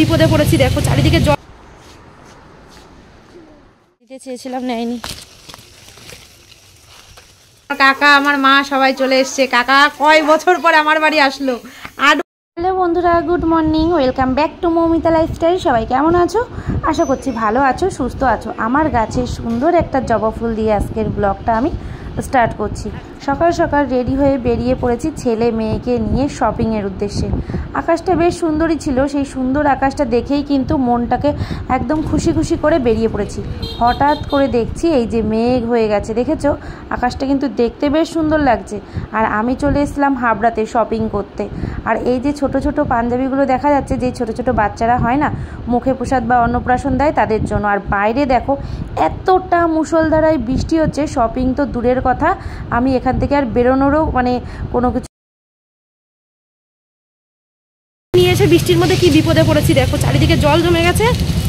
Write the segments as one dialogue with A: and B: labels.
A: বিপদে পড়েছি দেখো, চারিদিকে জল দিতে চেয়েছিলাম, নেয়নি। কাকা আমার মা সবাই চলে এসছে। কাকা কয় বছর পর আমার বাড়ি আসলো। আর হ্যালো বন্ধুরা, good morning, welcome back to Moumita lifestyle. সবাই কেমন আছো? আশা করছি ভালো আছো, সুস্থ আছো। আমার গাছে সুন্দর একটা জবা ফুল দিয়ে আজকের ব্লগটা আমি স্টার্ট করছি। সকাল সকাল রেডি হয়ে বেরিয়ে পড়েছি ছেলে মেয়েকে নিয়ে শপিংয়ের উদ্দেশ্যে। আকাশটা বেশ সুন্দরই ছিল, সেই সুন্দর আকাশটা দেখেই কিন্তু মনটাকে একদম খুশি খুশি করে বেরিয়ে পড়েছি। হঠাৎ করে দেখছি এই যে মেঘ হয়ে গেছে, দেখেছো? আকাশটা কিন্তু দেখতে বেশ সুন্দর লাগছে। আর আমি চলে এসলাম হাবড়াতে শপিং করতে। আর এই যে ছোট ছোট পাঞ্জাবিগুলো দেখা যাচ্ছে, যে ছোট ছোট বাচ্চারা হয় না, মুখে প্রসাদ বা অন্নপ্রাশন দেয়, তাদের জন্য। আর বাইরে দেখো এতটা মুষলধারায় বৃষ্টি হচ্ছে, শপিং তো দূরের কথা, আমি এখান থেকে আর বেরোনোরও কোনো কিছু নিয়ে এসে বৃষ্টির মধ্যে কি বিপদে পড়েছি দেখো, চারিদিকে জল জমে গেছে,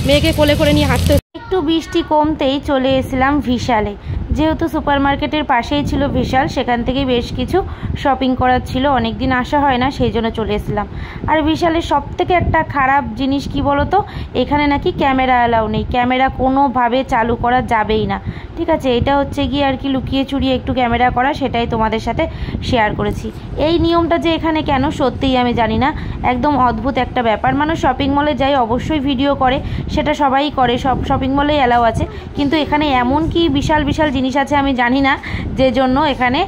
A: মেয়েকে কোলে করে নিয়ে হাঁটতে। একটু বৃষ্টি কমতেই চলে এসেছিলাম বিশালে। যেহেতু সুপার মার্কেটের পাশেই ছিল বিশাল, সেখান থেকে বেশ কিছু শপিং করার ছিল, অনেকদিন আসা হয় না, সেই জন্য চলে এসেছিলাম। আর বিশালের সব থেকে একটা খারাপ জিনিস কি বলো তো, এখানে নাকি ক্যামেরা অ্যালাউ নেই, ক্যামেরা কোনোভাবে চালু করা যাবেই না। ঠিক আছে, এটা হচ্ছে গিয়ে আর কি লুকিয়ে চুরিয়ে একটু ক্যামেরা করা, সেটাই তোমাদের সাথে শেয়ার করেছি। এই নিয়মটা যে এখানে কেন সত্যিই আমি জানি না, একদম অদ্ভুত একটা ব্যাপার। মানুষ শপিং মলে যায় অবশ্যই ভিডিও করে, সেটা সবাই করে, সব শপিং মলেই অ্যালাউ আছে, কিন্তু এখানে এমন কি বিশাল বিশাল জিনিস আছে আমি জানি না, যে জন্য এখানে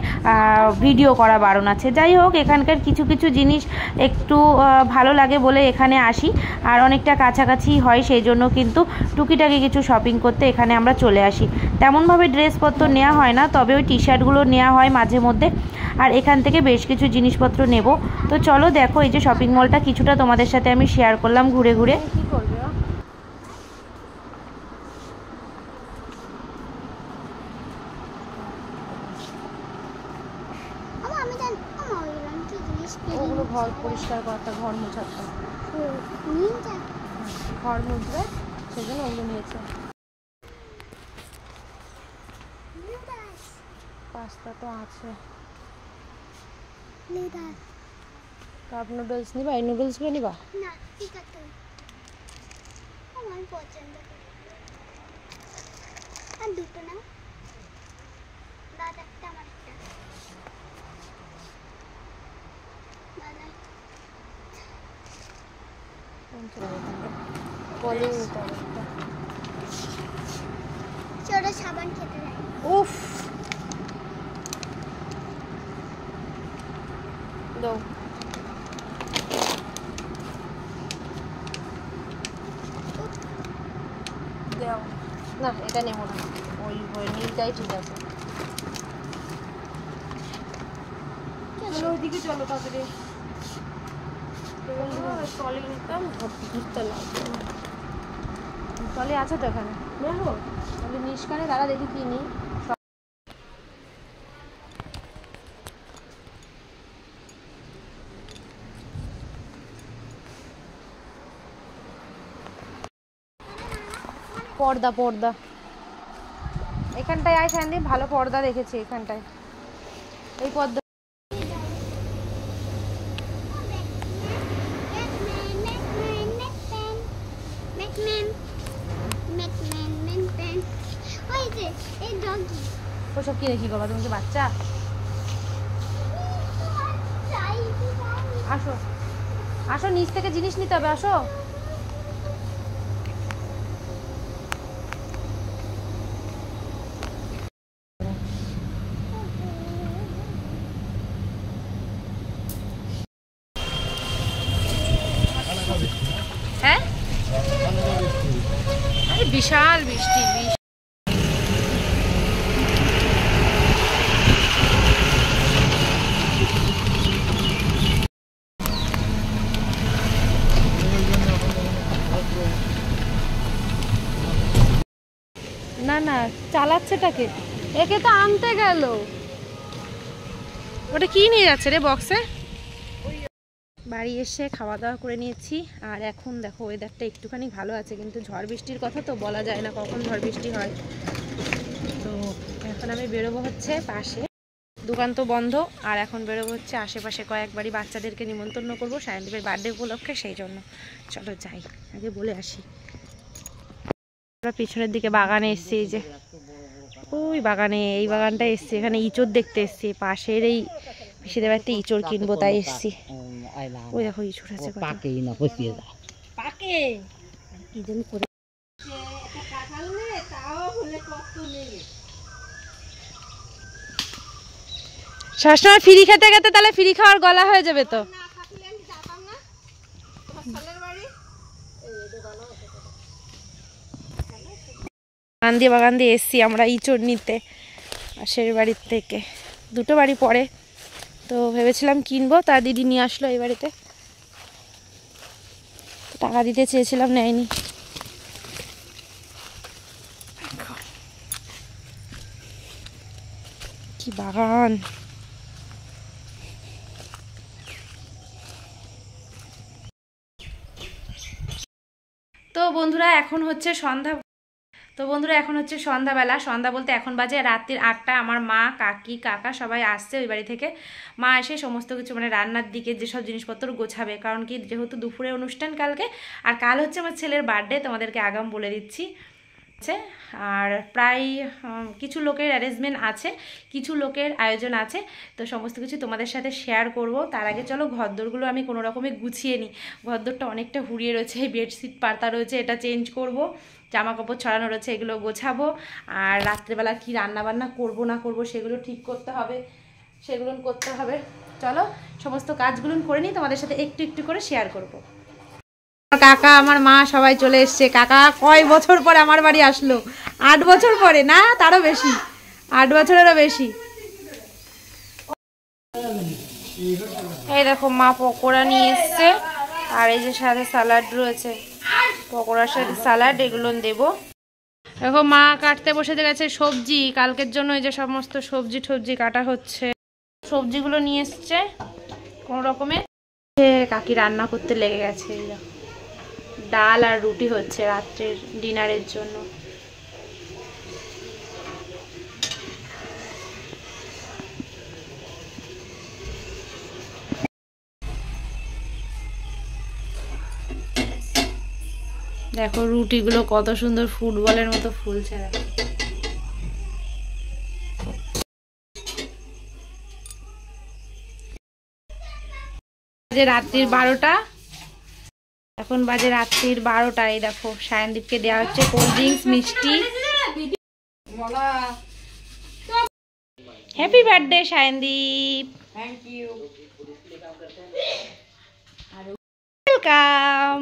A: ভিডিও করা বারণ আছে। যাই হোক, এখানকার কিছু কিছু জিনিস একটু ভালো লাগে বলে এখানে আসি, আর অনেকটা কাছাকাছি হয়, সেই জন্য কিন্তু টুকিটাকি কিছু শপিং করতে এখানে আমরা চলে আসি। তেমনভাবে ড্রেসপত্র নেওয়া হয় না, তবে ওই টি শার্টগুলো নেওয়া হয় মাঝে মধ্যে। আর এখান থেকে বেশ কিছু জিনিসপত্র নেব। তো চলো দেখো, এই যে শপিং মলটা কিছুটা তোমাদের সাথে আমি শেয়ার করলাম ঘুরে ঘুরে। কি করবে ওগুলো? ঘর পরিষ্কার করাটা, ঘর মোছাটা, ঘর মুছবে, সেজন্য ওগুলো নিয়েছে। পাস্তা তো আছে, কাপ নুডলস নিবা? এই নুডলসগুলো নিবা না? ঠিক আছে, আমার পছন্দ। আর দুটো নাও, দাদা একটা, আমার একটা। দাদা বলেই নিতে হবে। ছোট সাবান খেতে দেয়। উফ, দাও। দাও না, এটা নেব না, ওই নীলটাই ঠিক আছে। চলো ওইদিকে, চলো তাড়াতাড়ি। টলি নিতাম, ঘুরতে লাগবে। টলি আছে তো এখানে, দেখো টলি নিষ্কানে, দাঁড়া দেখি কি নিই। পর্দা, পর্দা এখানটায় আয় ফ্যান দিয়ে, ভালো পর্দা দেখেছি এখানটায়, এই পর্দা। ওসব কিনে কি করবা তুমি? তো বাচ্চা। আসো আসো, নিচ থেকে জিনিস নিতে হবে, আসো। হ্যাঁ, আরে বিশাল বৃষ্টি। না না, চালাচ্ছেটাকে, একে তো আনতে গেল। ওটা কি নিয়ে যাচ্ছে রে বক্সে? বাড়ি এসে খাওয়া দাওয়া করে নিয়েছি, আর এখন দেখো ওয়েদারটা একটুখানি ভালো আছে, কিন্তু ঝড় বৃষ্টির কথা তো বলা যায় না কখন ঝড় বৃষ্টি হয়। তো এখন আমি বেরোবো হচ্ছে পাশে দোকান তো বন্ধ। আর এখন বেরোবো হচ্ছে আশেপাশে কয়েক বাড়ি বাচ্চাদেরকে নিমন্ত্রণ করবো সায়নদীপের বার্থডে উপলক্ষে, সেই জন্য চলো যাই, আগে বলে আসি। আমরা পিছনের দিকে বাগানে এসছি, এই যে ওই বাগানে, এই বাগানটা এসছি, এখানে ইঁচড় দেখতে এসছি, পাশের এই পিসিদের বাড়িতে ইঁচড় কিনবো তাই এসছি। ওই দেখো ইঁচড় আছে, সবসময় ফ্রি খেতে খেতে তাহলে ফ্রি খাওয়ার গলা হয়ে যাবে তো। বাগান দিয়ে এসছি আমরা ইঁচড় নিতে পাশের বাড়ির থেকে, দুটো বাড়ি পরে, তো ভেবেছিলাম কিনবো, তা দিদি নিয়ে আসলো এই বাড়িতে, টাকা দিতে চেয়েছিলাম নেয়নি। কি বাগান! তো বন্ধুরা এখন হচ্ছে সন্ধ্যাবেলা, সন্ধ্যা বলতে এখন বাজে রাত্রির 8টা। আমার মা, কাকি, কাকা সবাই আসছে ওই বাড়ি থেকে। মা এসে সমস্ত কিছু মানে রান্নার দিকে যেসব জিনিসপত্র গোছাবে, কারণ কি যেহেতু দুপুরে অনুষ্ঠান কালকে, আর কাল হচ্ছে আমার ছেলের বার্থডে, তোমাদেরকে আগাম বলে দিচ্ছি। আর প্রায় কিছু লোকের অ্যারেঞ্জমেন্ট আছে, কিছু লোকের আয়োজন আছে, তো সমস্ত কিছু তোমাদের সাথে শেয়ার করব। তার আগে চলো ঘরদোরগুলো আমি কোনো রকমে গুছিয়ে নিই। ঘরদোরটা অনেকটা হুড়িয়ে রয়েছে, বেডশিট পাতা রয়েছে, এটা চেঞ্জ করব, জামা কাপড় ছড়ানো রয়েছে, এগুলো গোছাবো। আর রাত্রেবেলা কি রান্না বান্না করব না করব সেগুলো ঠিক করতে হবে, সেগুলো করতে হবে। চলো সমস্ত কাজগুলো করে নিই, তোমাদের সাথে একটু একটু করে শেয়ার করব। কাকা, আমার মা সবাই চলে এসছে। কাকা কয় বছর পরে আমার বাড়ি আসলো? 8 বছর পরে, না তারও বেশি, 8 বছরেরও বেশি। এই দেখো মা পকোড়া নিয়ে এসছে, আর এই যে সাথে স্যালাড রয়েছে, পকোড়ার সাথে স্যালাড, এগুলো দেবো। দেখো মা কাটতে বসে গেছে সবজি, কালকের জন্য এই যে সমস্ত সবজি টবজি কাটা হচ্ছে, সবজিগুলো নিয়ে এসছে কোনো রকমে। কাকি রান্না করতে লেগে গেছে, ডাল আর রুটি হচ্ছে রাত্রের ডিনারের জন্য। দেখো রুটিগুলো কত সুন্দর ফুটবলের মতো ফুলছে। রাত্রির 12টা, এখন বাজে রাত্রির 12টা। এই দেখো সায়নদীপকে দেওয়া হচ্ছে কোল্ড ড্রিঙ্কস, মিষ্টি। Happy birthday Sayandeep, thank you, welcome.